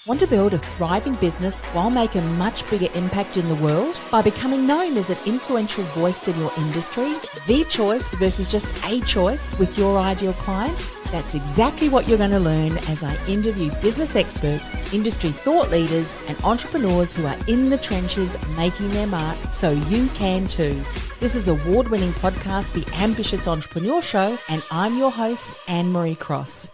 Want to build a thriving business while making a much bigger impact in the world by becoming known as an influential voice in your industry? The choice versus just a choice with your ideal client? That's exactly what you're going to learn as I interview business experts, industry thought leaders, and entrepreneurs who are in the trenches making their mark so you can too. This is the award-winning podcast, The Ambitious Entrepreneur Show, and I'm your host, Anne-Marie Cross.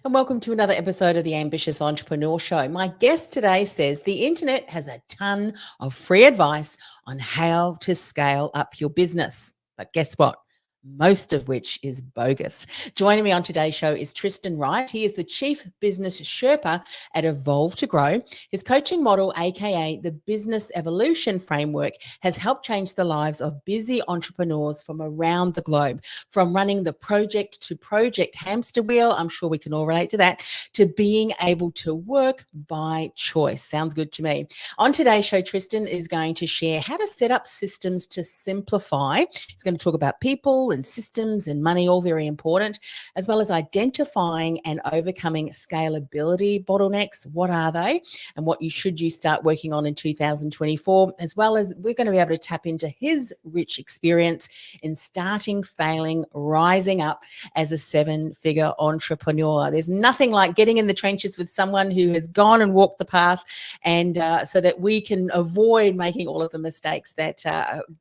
And welcome to another episode of the Ambitious Entrepreneur Show. My guest today says the internet has a ton of free advice on how to scale up your business. But guess what? Most of which is bogus. Joining me on today's show is Tristan Wright. He is the Chief Business Sherpa at Evolve to Grow. His coaching model, a.k.a. the Business Evolution Framework, has helped change the lives of busy entrepreneurs from around the globe, from running the project to project hamster wheel, I'm sure we can all relate to that, to being able to work by choice. Sounds good to me. On today's show, Tristan is going to share how to set up systems to simplify. He's going to talk about people and systems and money, all very important, as well as identifying and overcoming scalability bottlenecks. What are they and what should you start working on in 2024, as well as we're going to be able to tap into his rich experience in starting, failing, rising up as a seven-figure entrepreneur. There's nothing like getting in the trenches with someone who has gone and walked the path, and so that we can avoid making all of the mistakes that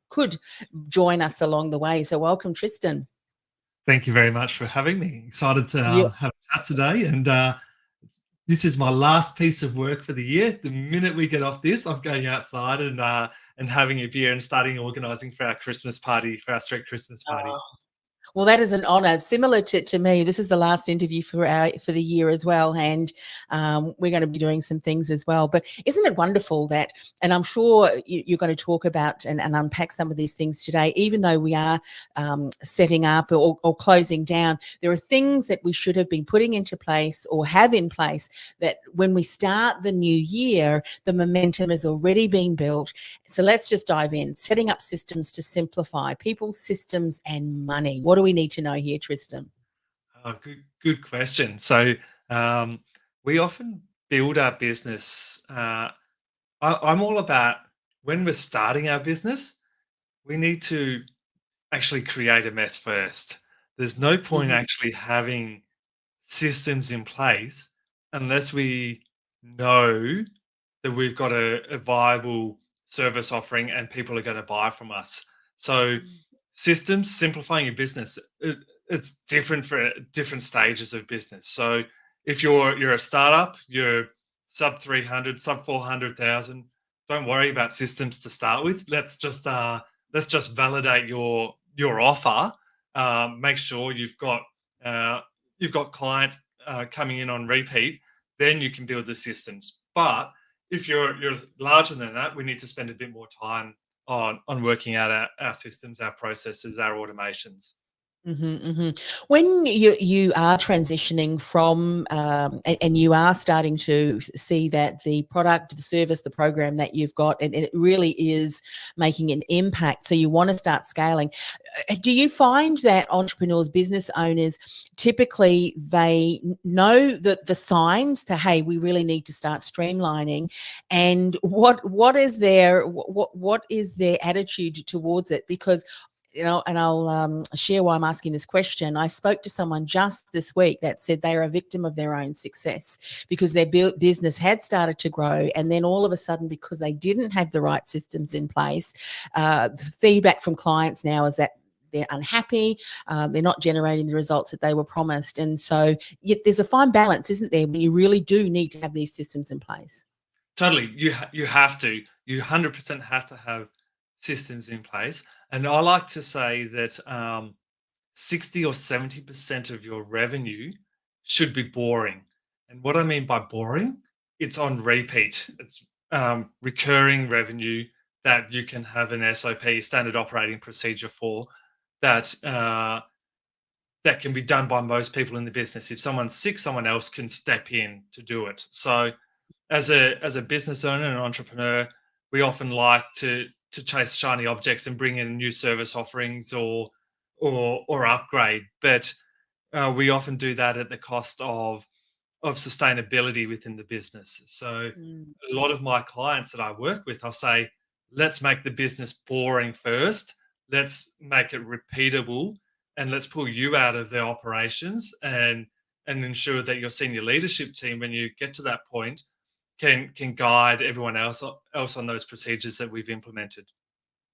could join us along the way. So welcome, Tristan. Thank you very much for having me. Excited to have a chat today. And this is my last piece of work for the year. The minute we get off this, I'm going outside and having a beer and starting organising for our Christmas party, for our street Christmas party. Well, that is an honour. Similar to me, this is the last interview for the year as well, and we're going to be doing some things as well. But isn't it wonderful that, and I'm sure you're going to talk about and unpack some of these things today, even though we are setting up or closing down, there are things that we should have been putting into place or have in place that when we start the new year, the momentum has already been built. So let's just dive in. Setting up systems to simplify people, systems, and money. What do we need to know here, Tristan? Good question. So we often build our business. I'm all about when we're starting our business, we need to actually create a mess first. There's no point actually having systems in place unless we know that we've got a viable service offering and people are going to buy from us. So systems, simplifying your business, it's different for different stages of business. So if you're a startup, you're sub 300, sub 400,000, don't worry about systems to start with. Let's just validate your offer. Make sure you've got clients coming in on repeat. Then you can build the systems. But if you're larger than that, we need to spend a bit more time on working out our systems, our processes, our automations. When you are transitioning from and you are starting to see that the product, the service, the program that you've got, and it really is making an impact, so you want to start scaling, do you find that entrepreneurs, business owners, typically they know the signs to, hey, we really need to start streamlining, and what is their attitude towards it? Because and I'll share why I'm asking this question. I spoke to someone just this week that said they are a victim of their own success because their business had started to grow, and then all of a sudden, because they didn't have the right systems in place, the feedback from clients now is that they're unhappy, they're not generating the results that they were promised. And so there's a fine balance, isn't there, when you really do need to have these systems in place? Totally. You have to. You 100% have to have systems in place. And I like to say that 60 or 70% of your revenue should be boring. And what I mean by boring, it's on repeat. It's recurring revenue that you can have an SOP, standard operating procedure, for that that can be done by most people in the business. If someone's sick, someone else can step in to do it. So as a business owner and an entrepreneur, we often like to chase shiny objects and bring in new service offerings or upgrade. But we often do that at the cost of sustainability within the business. So Mm. a lot of my clients that I work with, I'll say, let's make the business boring first. Let's make it repeatable, and let's pull you out of the operations and ensure that your senior leadership team, when you get to that point, can guide everyone else on those procedures that we've implemented.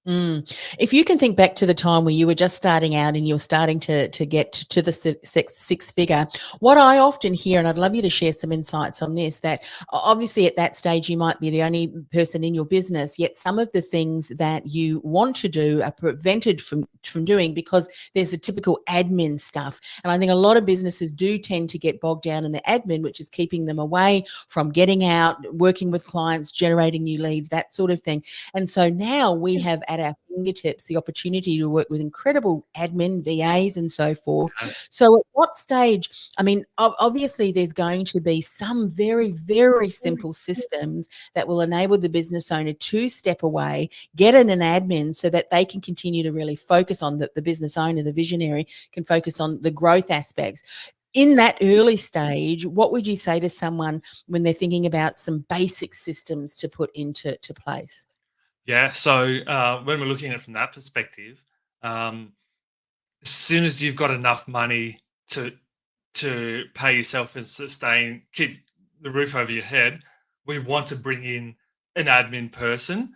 Mm. If you can think back to the time where you were just starting out and you're starting to get to the six figure, what I often hear, and I'd love you to share some insights on this, that obviously at that stage you might be the only person in your business, yet some of the things that you want to do are prevented from doing because there's a typical admin stuff. And I think a lot of businesses do tend to get bogged down in the admin, which is keeping them away from getting out, working with clients, generating new leads, that sort of thing. And so now we have at our fingertips the opportunity to work with incredible admin, VAs, and so forth. Uh, So at what stage, I mean, obviously there's going to be some very, very simple systems that will enable the business owner to step away, get in an admin so that they can continue to really focus on the business owner, the visionary, can focus on the growth aspects. In that early stage, what would you say to someone when they're thinking about some basic systems to put into place? yeah. So when we're looking at it from that perspective, um, as soon as you've got enough money to pay yourself and keep the roof over your head, we want to bring in an admin person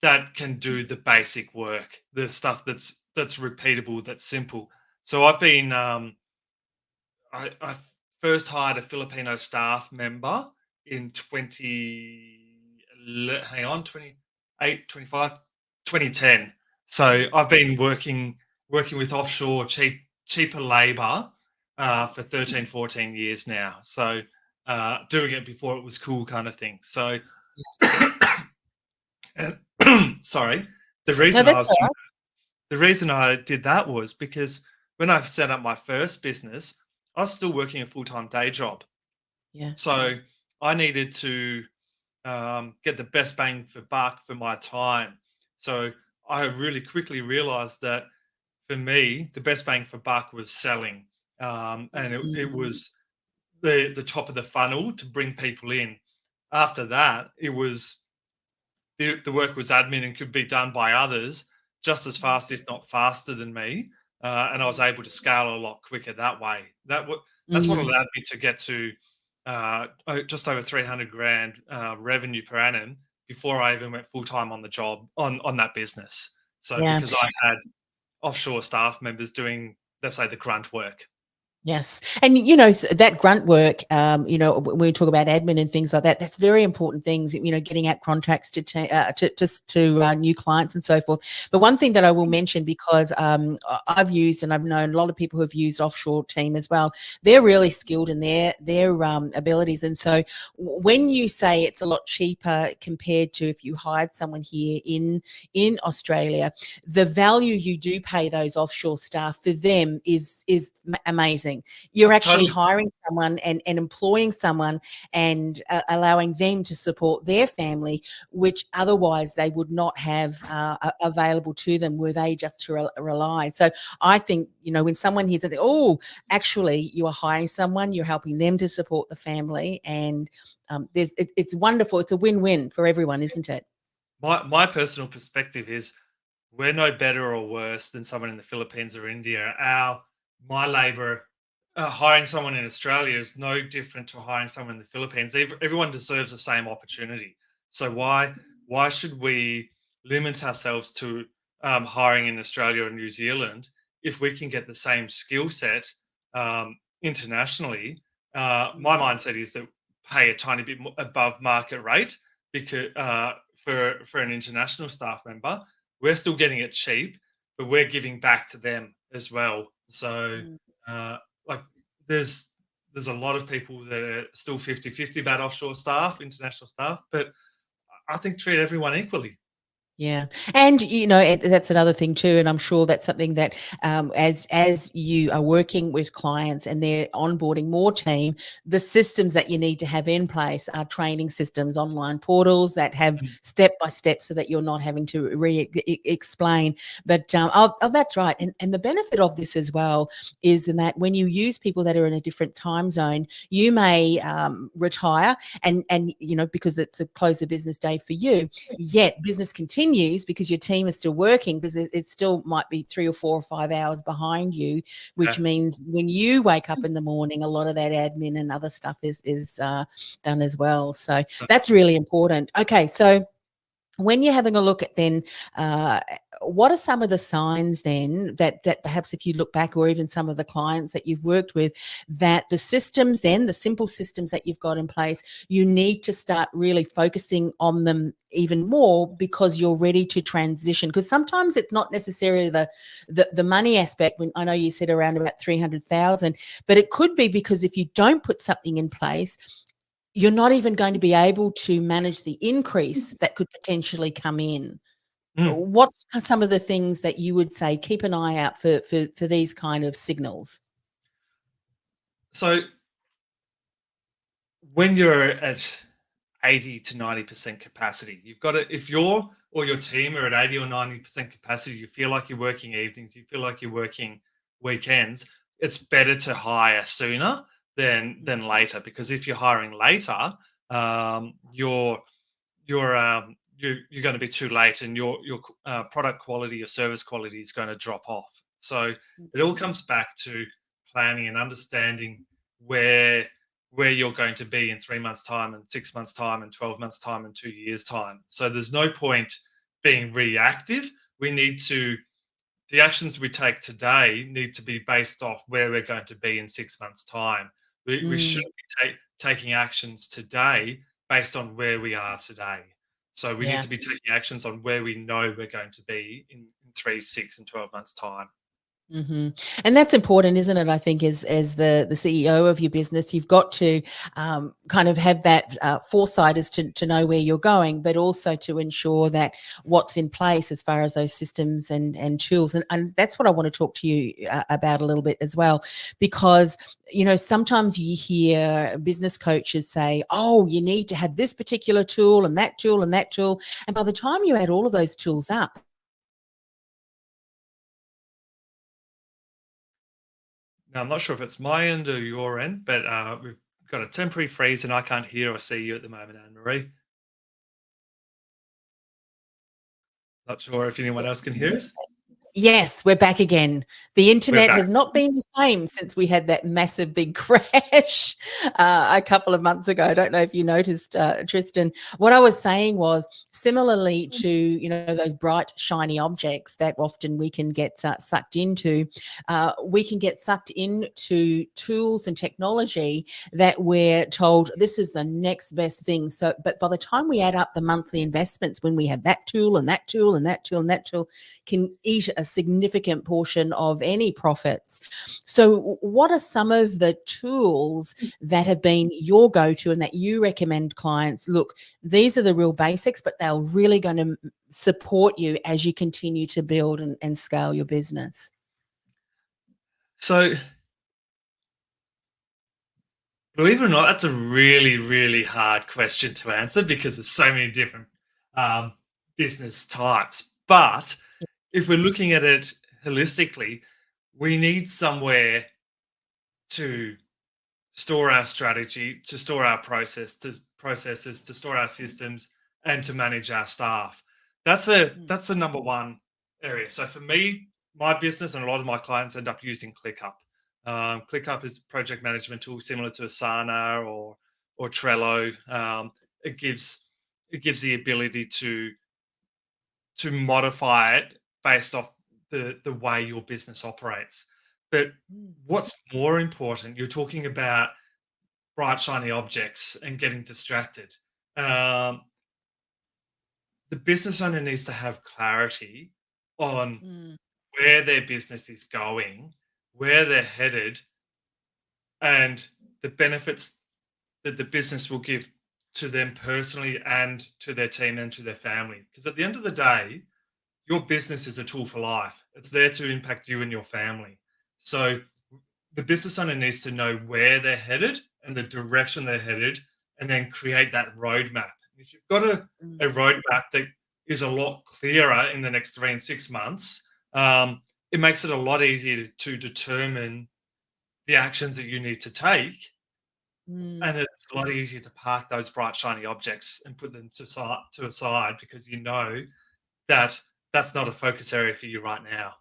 that can do the basic work, the stuff that's repeatable, that's simple. So I've been I first hired a Filipino staff member in 28, 25, 2010. So I've been working with offshore cheaper labor for 13, 14 years now. So doing it before it was cool kind of thing. So sorry, the No, reason I that's was all doing right. the reason I did that was because when I set up my first business, I was still working a full-time day job. Yeah. So I needed to get the best bang for buck for my time. So I really quickly realized that for me, the best bang for buck was selling. And it Mm. was the top of the funnel to bring people in. After that, it was the work was admin and could be done by others just as fast, if not faster than me. And I was able to scale a lot quicker that way. That's what Mm. allowed me to get to just over 300 grand revenue per annum before I even went full time on the job on that business. So Yeah. because I had offshore staff members doing, let's say, the grunt work. Yes. And, that grunt work, when we talk about admin and things like that, that's very important things, getting out contracts to new clients and so forth. But one thing that I will mention, because I've used and I've known a lot of people who have used offshore team as well, they're really skilled in their abilities. And so when you say it's a lot cheaper compared to if you hired someone here in Australia, the value you do pay those offshore staff for them is amazing. You're actually Totally. hiring someone and employing someone and allowing them to support their family, which otherwise they would not have available to them were they just to rely. So I think, when someone hears that, oh, actually you are hiring someone, you're helping them to support the family, and it's wonderful. It's a win-win for everyone, isn't it? My personal perspective is we're no better or worse than someone in the Philippines or India. My labor hiring someone in Australia is no different to hiring someone in the Philippines. Everyone deserves the same opportunity. So why should we limit ourselves to hiring in Australia or New Zealand if we can get the same skill set internationally? My mindset is that pay a tiny bit above market rate because for an international staff member, we're still getting it cheap, but we're giving back to them as well. So Mm. uh, like there's a lot of people that are still 50-50 about offshore staff, international staff, but I think treat everyone equally. Yeah, and that's another thing too, and I'm sure that's something that as you are working with clients and they're onboarding more team, the systems that you need to have in place are training systems, online portals that have Mm. step by step, so that you're not having to explain. But that's right, and the benefit of this as well is that when you use people that are in a different time zone, you may retire, and because it's a close of business day for you, yet business continues because your team is still working, because it still might be 3 or 4 or 5 hours behind you, which Yeah. means when you wake up in the morning, a lot of that admin and other stuff is done as well. So that's really important. Okay, so when you're having a look at then, uh, what are some of the signs then that perhaps, if you look back, or even some of the clients that you've worked with, that the systems, then the simple systems that you've got in place, you need to start really focusing on them even more, because you're ready to transition? Because sometimes it's not necessarily the money aspect. When I know you said around about 300,000, but it could be because if you don't put something in place, you're not even going to be able to manage the increase that could potentially come in. Mm. What's some of the things that you would say, keep an eye out for these kind of signals? So when you're at 80 to 90% capacity, you've got to, if you're or your team are at 80 or 90% capacity, you feel like you're working evenings, you feel like you're working weekends, it's better to hire sooner than later. Because if you're hiring later, you're going to be too late, and your product quality, your service quality is going to drop off. So it all comes back to planning and understanding where where you're going to be in 3 months' time, and 6 months' time, and 12 months' time, and 2 years' time. So there's no point being reactive. We need to The actions we take today need to be based off where we're going to be in 6 months' time. We Mm, shouldn't be taking actions today based on where we are today. So we need yeah. to be taking actions on where we know we're going to be in 3, 6, and 12 months' time. And that's important, isn't it? I think as the CEO of your business, you've got to kind of have that foresight as to know where you're going, but also to ensure that what's in place as far as those systems and tools. And that's what I want to talk to you about a little bit as well, because sometimes you hear business coaches say, "Oh, you need to have this particular tool and that tool and that tool," and by the time you add all of those tools up, Now, I'm not sure if it's my end or your end, but we've got a temporary freeze, and I can't hear or see you at the moment, Anne Marie. Not sure if anyone else can hear us. yes, we're back again. The We're internet back. has not been the same since we had that massive big crash a couple of months ago. I don't know if you noticed, Tristan. What I was saying was, similarly to those bright shiny objects that often we can get sucked into, we can get sucked into tools and technology that we're told this is the next best thing. So, but by the time we add up the monthly investments, when we have that tool and that tool and that tool and that tool, can eat a significant portion of any profits. So, what are some of the tools that have been your go to and that you recommend clients? Look, these are the real basics, but they're really going to support you as you continue to build and scale your business. So, believe it or not, that's a really, really hard question to answer, because there's so many different um, business types. But if we're looking at it holistically, we need somewhere to store our strategy, to store our processes, to store our systems, and to manage our staff. Mm, That's the number one area. So for me, my business and a lot of my clients end up using ClickUp. ClickUp is a project management tool similar to Asana or Trello. It gives it gives the ability to modify it based off the way your business operates. But mm, what's more important, you're talking about bright shiny objects and getting distracted. Um, the business owner needs to have clarity on mm, where their business is going, where they're headed, and the benefits that the business will give to them personally and to their team and to their family. Because at the end of the day, your business is a tool for life. It's there to impact you and your family. So the business owner needs to know where they're headed and the direction they're headed, and then create that roadmap. If you've got a roadmap that is a lot clearer in the next 3 and 6 months, it makes it a lot easier to determine the actions that you need to take, Mm. and it's a lot easier to park those bright shiny objects and put them to a side, because you know that that's not a focus area for you right now.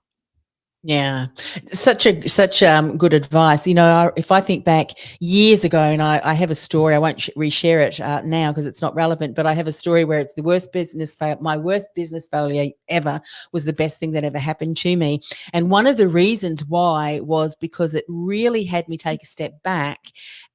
Yeah, such good advice. You know, if I think back years ago, and I have a story, I won't reshare it now because it's not relevant. But I have a story where it's the worst business fail. My worst business failure ever was the best thing that ever happened to me. And one of the reasons why was because it really had me take a step back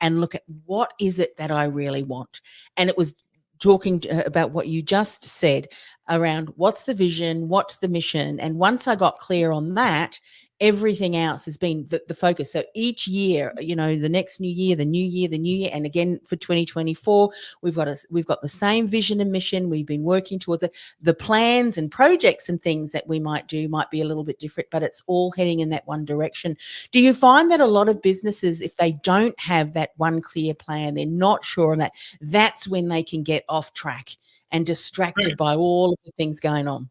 and look at what is it that I really want. And it was talking about what you just said around what's the vision, what's the mission. And once I got clear on that, everything else has been the focus. So each year, you know, the next new year, the new year, the new year, and again for 2024, we've got the same vision and mission. We've been working towards it. The plans and projects and things that we might do might be a little bit different, but it's all heading in that one direction. Do you find that a lot of businesses, if they don't have that one clear plan, they're not sure on that, that's when they can get off track and distracted by all of the things going on?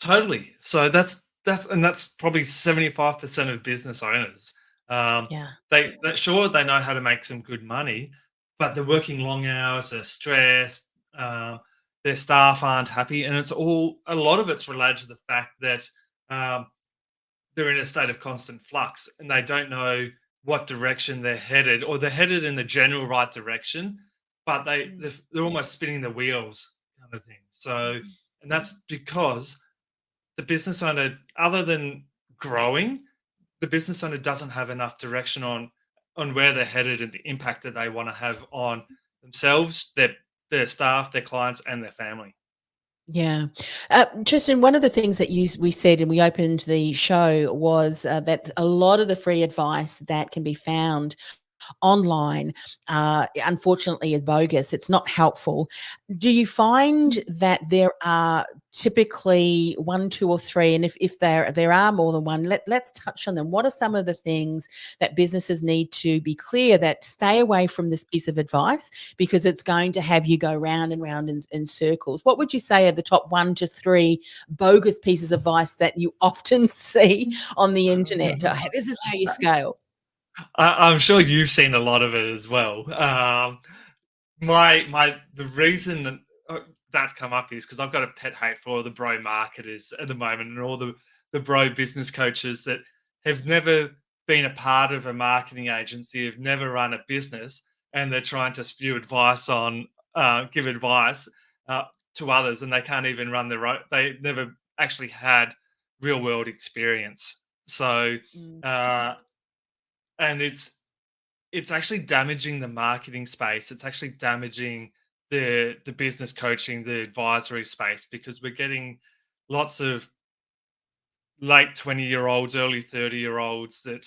Totally. So that's probably 75% of business owners. Yeah. They know how to make some good money, but they're working long hours, they're stressed, their staff aren't happy, and a lot of it's related to the fact that um, they're in a state of constant flux and they don't know what direction they're headed, or they're headed in the general right direction, but they're almost spinning the wheels kind of thing. So, and that's because the business owner, other than growing, the business owner doesn't have enough direction on where they're headed and the impact that they want to have on themselves, their staff, their clients, and their family. Yeah. Tristan, one of the things that we said and we opened the show was that a lot of the free advice that can be found online, unfortunately, is bogus. It's not helpful. Do you find that there are typically one, two, or three, and if there are more than one, let's touch on them. What are some of the things that businesses need to be clear that stay away from this piece of advice because it's going to have you go round and round in circles? What would you say are the top 1 to 3 bogus pieces of advice that you often see on the internet? This is how you scale. I'm sure you've seen a lot of it as well. The reason that's come up is because I've got a pet hate for all the bro marketers at the moment, and all the bro business coaches that have never been a part of a marketing agency, have never run a business, and they're trying to give advice to others, and they can't even run their own. They never actually had real world experience. So. Mm. And it's actually damaging the marketing space. It's actually damaging the business coaching, the advisory space, because we're getting lots of late 20-year-olds, early 30-year-olds that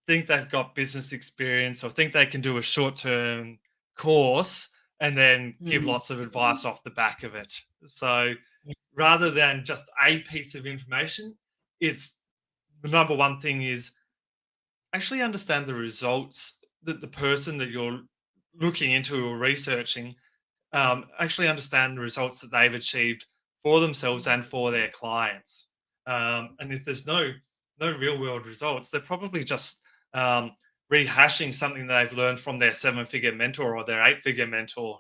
think they've got business experience or think they can do a short-term course and then give Mm. lots of advice off the back of it. So rather than just a piece of information, it's the number one thing is actually understand the results that the person that you're looking into or researching, actually understand the results that they've achieved for themselves and for their clients. And if there's no real world results, they're probably just rehashing something that they've learned from their 7-figure mentor or their 8-figure mentor.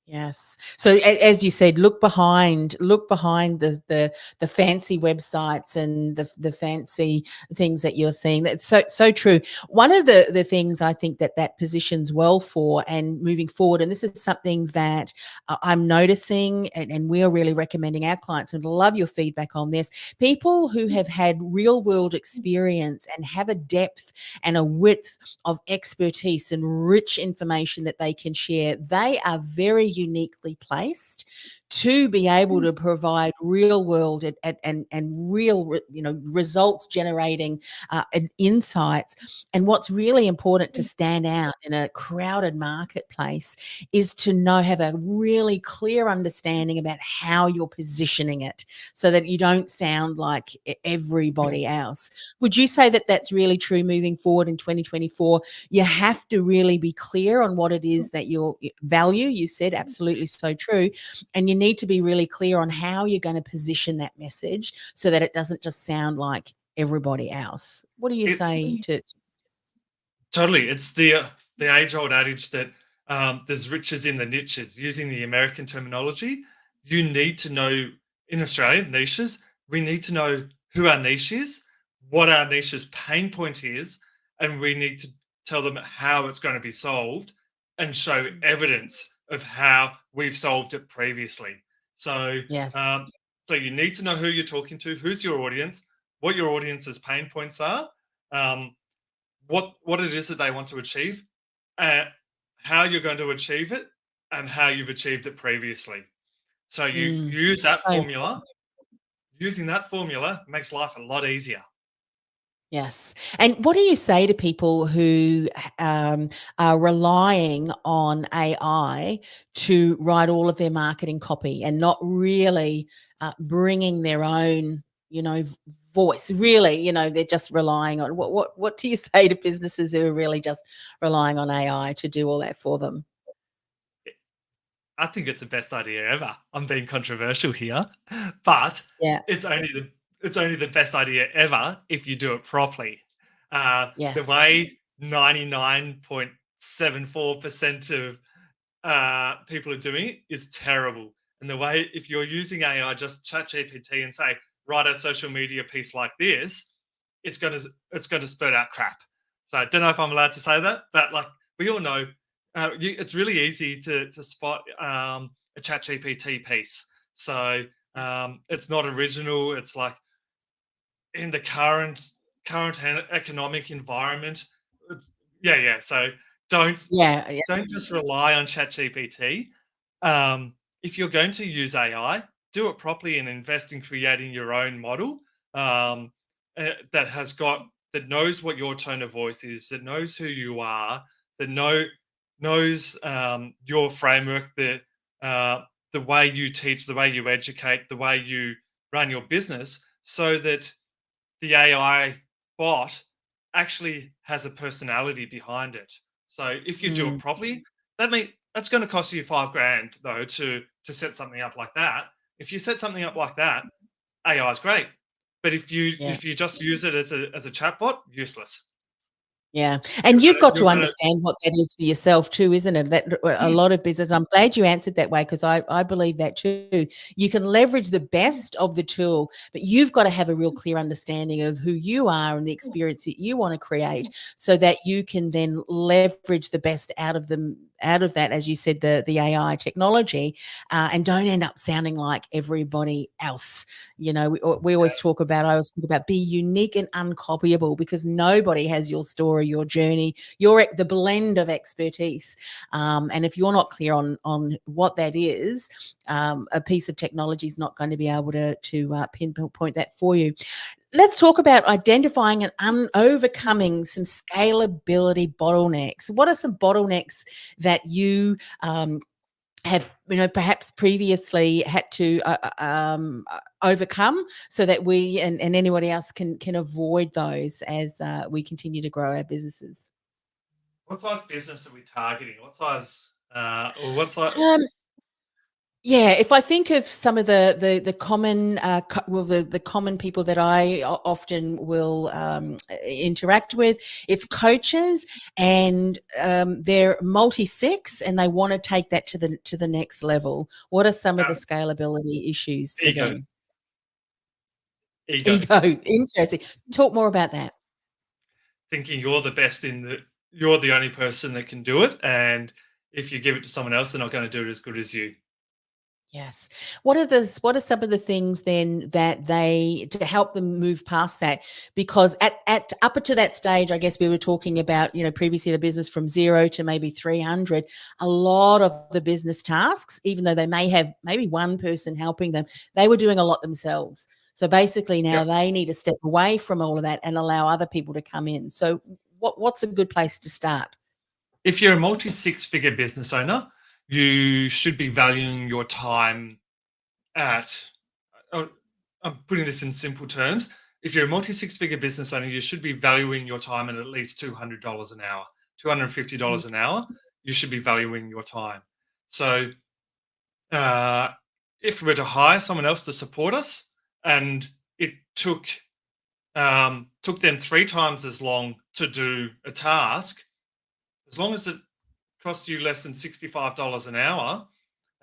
Yes. So as you said, look behind the fancy websites and the fancy things that you're seeing. That's so true. One of the things I think that positions well for and moving forward, and this is something that I'm noticing and we're really recommending our clients, and love your feedback on this. People who have had real world experience and have a depth and a width of expertise and rich information that they can share, they are very uniquely placed to be able to provide real world and real results generating and insights. And what's really important to stand out in a crowded marketplace is to have a really clear understanding about how you're positioning it, so that you don't sound like everybody else. Would you say that that's really true moving forward in 2024? You have to really be clear on what it is that your value, you said, absolutely so true. And you need to be really clear on how you're going to position that message so that it doesn't just sound like everybody else. What do you It's say to totally. It's the age-old adage that there's riches in the niches. Using the American terminology, you need to know, in Australia, niches. We need to know who our niche is, what our niche's pain point is, and we need to tell them how it's going to be solved and show evidence of how we've solved it previously. So, Yes. um, so you need to know who you're talking to, who's your audience, what your audience's pain points are. Um, what it is that they want to achieve, uh, how you're going to achieve it, and how you've achieved it previously. So you use that So formula. Using that formula makes life a lot easier. yes. And what do you say to people who are relying on AI to write all of their marketing copy and not really bringing their own, voice? Really, they're just relying on what do you say to businesses who are really just relying on AI to do all that for them? I think it's the best idea ever. I'm being controversial here, but Yeah. it's only the best idea ever if you do it properly. The Yes. way 99.74% of people are doing it is terrible. And the way, if you're using AI, just chat GPT and say, write a social media piece like this, it's gonna spurt out crap. So I don't know if I'm allowed to say that, but like we all know, it's really easy to spot a chat GPT piece. So it's not original. It's like in the current economic environment. It's, yeah, yeah. So don't Yeah. Yeah. don't just rely on ChatGPT. Um, if you're going to use AI, do it properly and invest in creating your own model um, that that knows what your tone of voice is, that knows who you are, that knows your framework, uh, the way you teach, the way you educate, the way you run your business, so that the AI bot actually has a personality behind it. So if you do it Mm, properly, that's going to cost you 5 grand though to set something up like that. If you set something up like that, AI is great. But if you yeah. if you just use it as a chatbot, useless. Yeah, and you've got You're to gonna understand what that is for yourself too, isn't it? That a mm, lot of business, I'm glad you answered that way because I believe that too. You can leverage the best of the tool, but you've got to have a real clear understanding of who you are and the experience that you want to create so that you can then leverage the best out of that, as you said, the AI technology, and don't end up sounding like everybody else. We always talk about, I always talk about be unique and uncopyable because nobody has your story, your journey, the blend of expertise. And if you're not clear on what that is, a piece of technology is not going to be able to pinpoint that for you. Let's talk about identifying and overcoming some scalability bottlenecks. What are some bottlenecks that you have perhaps previously had to overcome so that we and anybody else can avoid those as we continue to grow our businesses? what size business are we targeting? What size or what size? Um, yeah, if I think of some of the common the common people that I often will interact with, it's coaches and they're multi-sex and they want to take that to the next level. What are some of the Uh, scalability issues for ego, them? ego. Ego, interesting. Talk more about that. Thinking you're the only person that can do it, and if you give it to someone else, they're not going to do it as good as you. Yes. What are some of the things then that they to help them move past that? Because at up to that stage, I guess we were talking about, previously the business from 0 to maybe 300, a lot of the business tasks, even though they may have maybe one person helping them, they were doing a lot themselves. So basically now Yep. they need to step away from all of that and allow other people to come in. So what's a good place to start? If you're a multi six-figure business owner, you should be valuing your time at, uh, I'm putting this in simple terms. If you're a multi six-figure business owner, you should be valuing your time at least $200 an hour, $250 an hour. You should be valuing your time. So uh, if we were to hire someone else to support us, and it took them 3 times as long to do a task, as long as it costs you less than $65 an hour,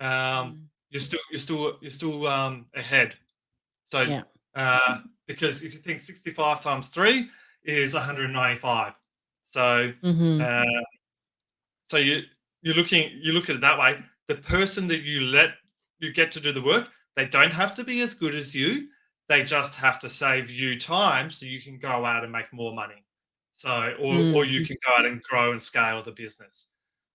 Mm. you're still ahead. So Yeah. because if you think 65 times 3 is 195. So Mhm. uh, so you look at it that way. The person that you get to do the work, they don't have to be as good as you. They just have to save you time so you can go out and make more money. So or you Mm. can go out and grow and scale the business.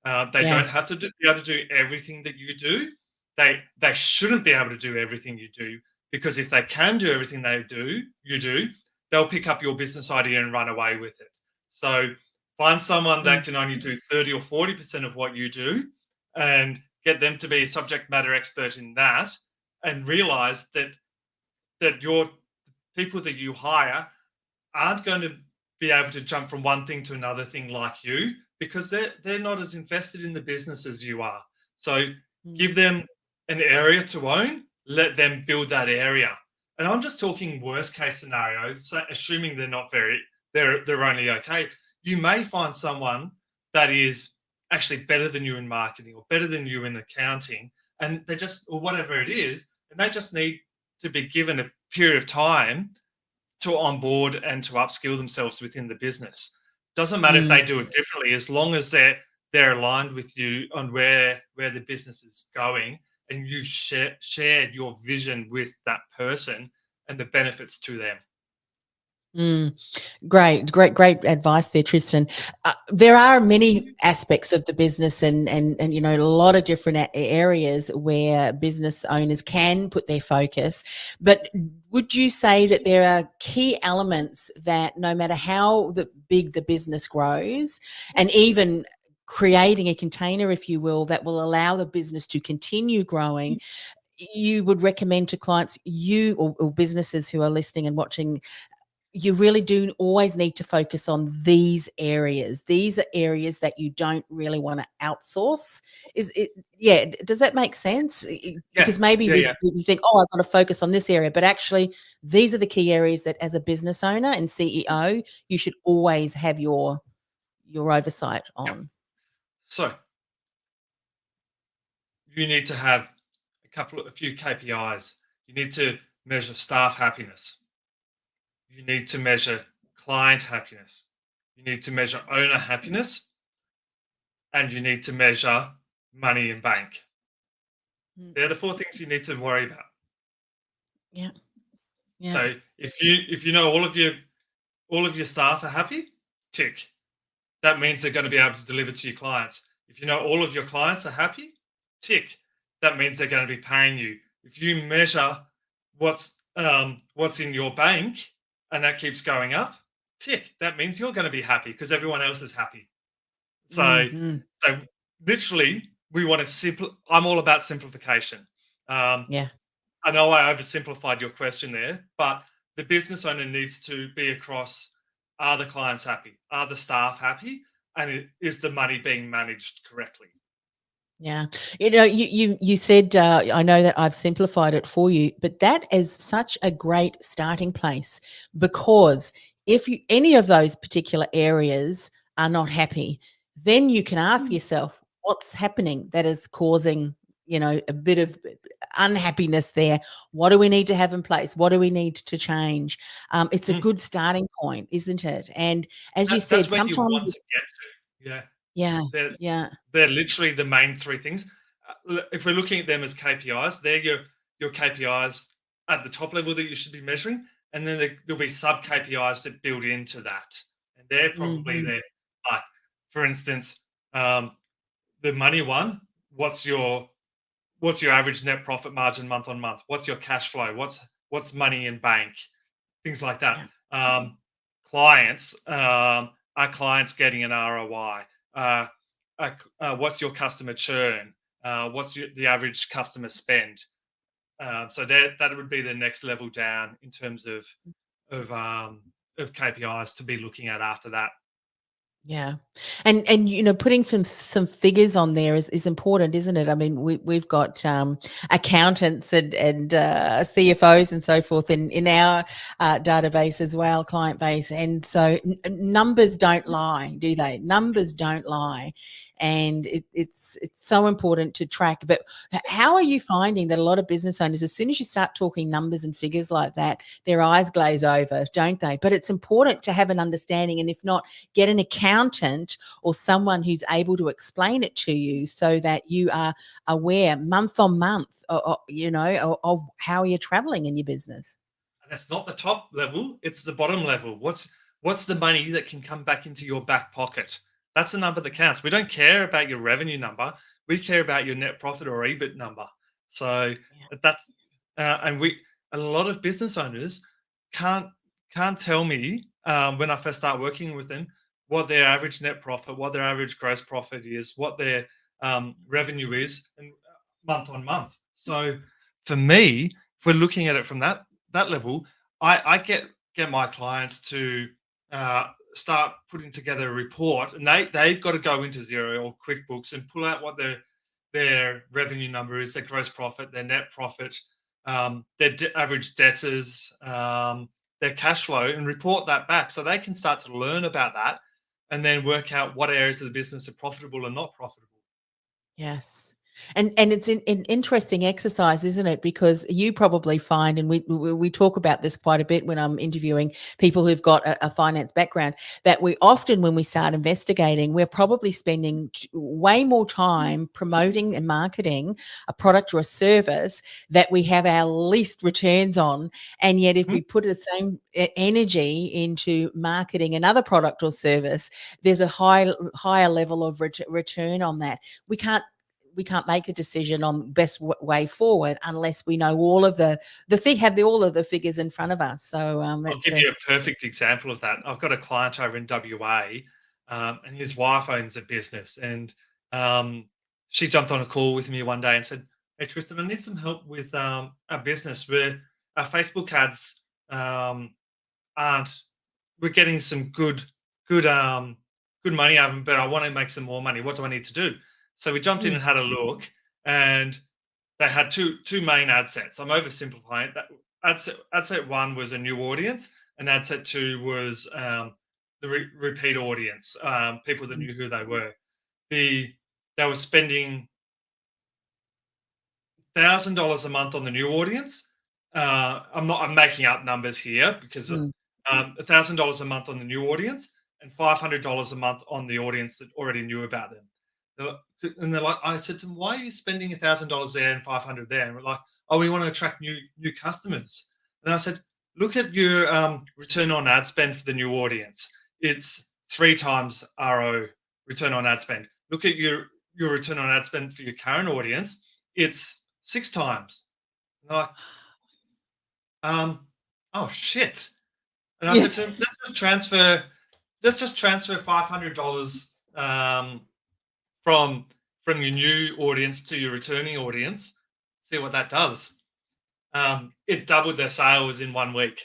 They don't have Yes. to be able to do everything that you do. They shouldn't be able to do everything you do, because if they can do everything you do, they'll pick up your business idea and run away with it. So find someone Mm. that can only do 30 or 40% of what you do, and get them to be a subject matter expert in that, and realize that your people that you hire aren't going to be able to jump from one thing to another thing like you, because they're not as invested in the business as you are. So Mm. give them an area to own, let them build that area. And I'm just talking worst case scenarios, so assuming they're only okay. You may find someone that is actually better than you in marketing or better than you in accounting, and they just, or whatever it is, and they just need to be given a period of time to onboard and to upskill themselves within the business. Doesn't matter if they Mm. do it differently, as long as they're aligned with you on where the business is going, and you've shared your vision with that person and the benefits to them. Mm. Great advice there, Tristan. There are many aspects of the business, and a lot of different areas where business owners can put their focus. But would you say that there are key elements that, no matter how big the business grows, and even creating a container, if you will, that will allow the business to continue growing, you would recommend to clients, or businesses who are listening and watching, you really do always need to focus on these areas. These are areas that you don't really want to outsource. Is it? Yeah. Does that make sense? Yeah, Because maybe yeah, yeah, we think, oh, I've got to focus on this area, but actually, these are the key areas that, as a business owner and CEO, you should always have your oversight yeah. on. So you need to have a few KPIs. You need to measure staff happiness. You need to measure client happiness. You need to measure owner happiness, and you need to measure money in bank. Mm. They're the 4 things you need to worry about. Yeah. Yeah. So if you know all of your staff are happy, tick. That means they're going to be able to deliver to your clients. If you know all of your clients are happy, tick. That means they're going to be paying you. If you measure what's in your bank and that keeps going up, tick. That means you're going to be happy because everyone else is happy. So, Hmm. so literally, we want to I'm all about simplification. Um, Yeah. I know I oversimplified your question there, but the business owner needs to be across: are the clients happy? Are the staff happy? And is the money being managed correctly? Yeah. You said, I know that I've simplified it for you, but that is such a great starting place, because if any of those particular areas are not happy, then you can ask yourself, what's happening that is causing, a bit of unhappiness there? What do we need to have in place? What do we need to change? It's a Mm. good starting point, isn't it? And as you That's said, where you sometimes, want to get to. Yeah, yeah, they're yeah. they're literally the main 3 things. if we're looking at them as KPIs, they're your KPIs at the top level that you should be measuring, and then there'll be sub KPIs that build into that, and they're probably Mhm. there. Like, for instance, the money one. What's your average net profit margin month on month? What's your cash flow? What's money in bank? Things like that. Yeah. Clients, are clients getting an ROI? Uh, what's your customer churn? What's the average customer spend? So that would be the next level down in terms of um, of KPIs to be looking at after that. Yeah. And putting some figures on there is important, isn't it? I mean, we've got accountants and CFOs and so forth in our database as well, client base. And so numbers don't lie, do they? Numbers don't lie. And it's so important to track. But how are you finding that a lot of business owners, as soon as you start talking numbers and figures like that, their eyes glaze over, don't they? But it's important to have an understanding, and if not, get an accountant or someone who's able to explain it to you so that you are aware month on month of how you're traveling in your business. And that's not the top level, it's the bottom level. What's the money that can come back into your back pocket? That's the number that counts. We don't care about your revenue number. We care about your net profit or EBIT number. So Yeah. that's and we a lot of business owners can't can't tell me when I first start working with them what their average net profit, what their average gross profit is, what their revenue is, and month on month. So for me, if we're looking at it from that level, I get my clients to start putting together a report, and they've got to go into Xero or QuickBooks and pull out what their revenue number is, their gross profit, their net profit, their average debtors, their cash flow, and report that back so they can start to learn about that and then work out what areas of the business are profitable and not profitable. Yes. And it's an interesting exercise, isn't it? Because you probably find, and we talk about this quite a bit when I'm interviewing people who've got a finance background, that we often, when we start investigating, we're probably spending way more time promoting and marketing a product or a service that we have our least returns on. And yet, if Mhm. we put the same energy into marketing another product or service, there's a higher level of return on that. We can't make a decision on best way forward unless we know all of all of the figures in front of us. So I'll that's give a you a perfect example of that. I've got a client over in WA, and his wife owns a business, and she jumped on a call with me one day and said, "Hey Tristan, I need some help with our business. Where our Facebook ads um, aren't. We're getting some good good money out of them, but I want to make some more money. What do I need to do?" So we jumped in mm, and had a look, and they had two main ad sets. I'm oversimplifying it. That ad set one was a new audience, and ad set two was the repeat audience, people that mm, knew who they were. They were spending $1,000 a month on the new audience. I'm making up numbers here because mm. $1,000 a month on the new audience and $500 a month on the audience that already knew about them. And they're like, I said to them, "Why are you spending $1,000 there and 500 there?" And we're like, "Oh, we want to attract new customers." And I said, "Look at your return on ad spend for the new audience. It's 3 times RO return on ad spend. Look at your return on ad spend for your current audience. It's 6 times." And they're like, "Oh shit." And I Yeah. said to him, let's just transfer $500 from your new audience to your returning audience. See what that does. It doubled their sales in 1 week,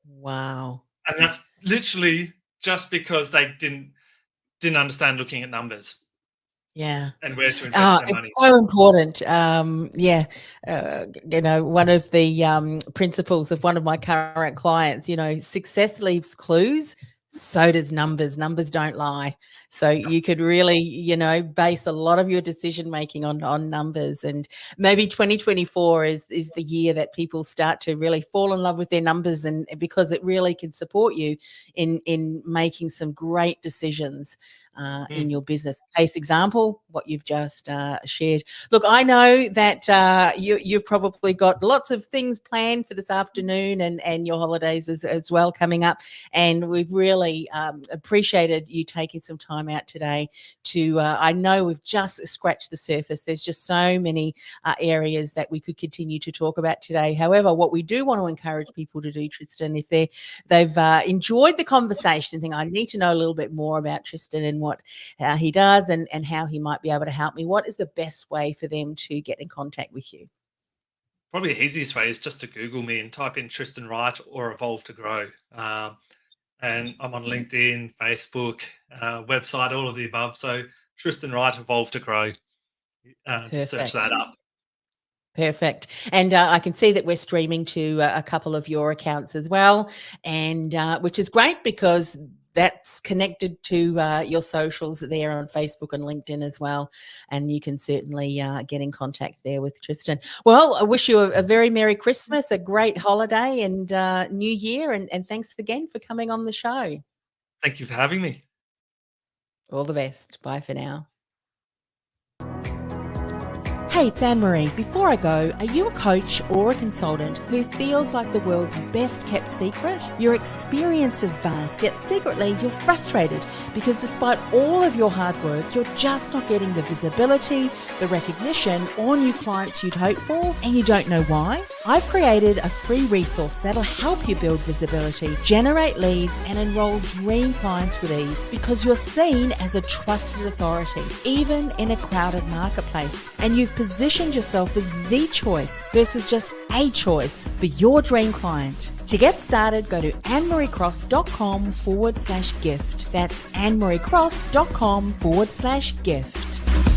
Wow. and that's literally just because they didn't understand looking at numbers Yeah. and where to invest their It's money. so important. Yeah, one of the principles of one of my current clients, success leaves clues, So does numbers. Numbers don't lie. So you could really, base a lot of your decision making on numbers. And maybe 2024 is the year that people start to really fall in love with their numbers, and because it really can support you in making some great decisions in Mm. your business. Case example, what you've just shared. Look, I know that you've probably got lots of things planned for this afternoon and your holidays as well coming up. And we've really appreciated you taking some time out today to, I know we've just scratched the surface. There's just so many areas that we could continue to talk about today. However, what we do want to encourage people to do, Tristan, if they've enjoyed the conversation, think I need to know a little bit more about Tristan and what he does and how he might be able to help me, what is the best way for them to get in contact with you? Probably the easiest way is just to Google me and type in Tristan Wright or Evolve to Grow. And I'm on LinkedIn, Facebook, website, all of the above. So Tristan Wright, Evolve to Grow. Just search Perfect. that up. Perfect. And I can see that we're streaming to a couple of your accounts as well, and which is great because that's connected to your socials there on Facebook and LinkedIn as well. And you can certainly get in contact there with Tristan. Well, I wish you a very Merry Christmas, a great holiday and New Year. And thanks again for coming on the show. Thank you for having me. All the best. Bye for now. Hey, it's Anne-Marie. Before I go, are you a coach or a consultant who feels like the world's best kept secret? Your experience is vast, yet secretly you're frustrated because despite all of your hard work, you're just not getting the visibility, the recognition, or new clients you'd hope for, and you don't know why? I've created a free resource that'll help you build visibility, generate leads, and enroll dream clients with ease because you're seen as a trusted authority, even in a crowded marketplace. And you've positioned yourself as the choice versus just a choice for your dream client. To get started, go to annemariecross.com/gift. That's annemariecross.com/gift.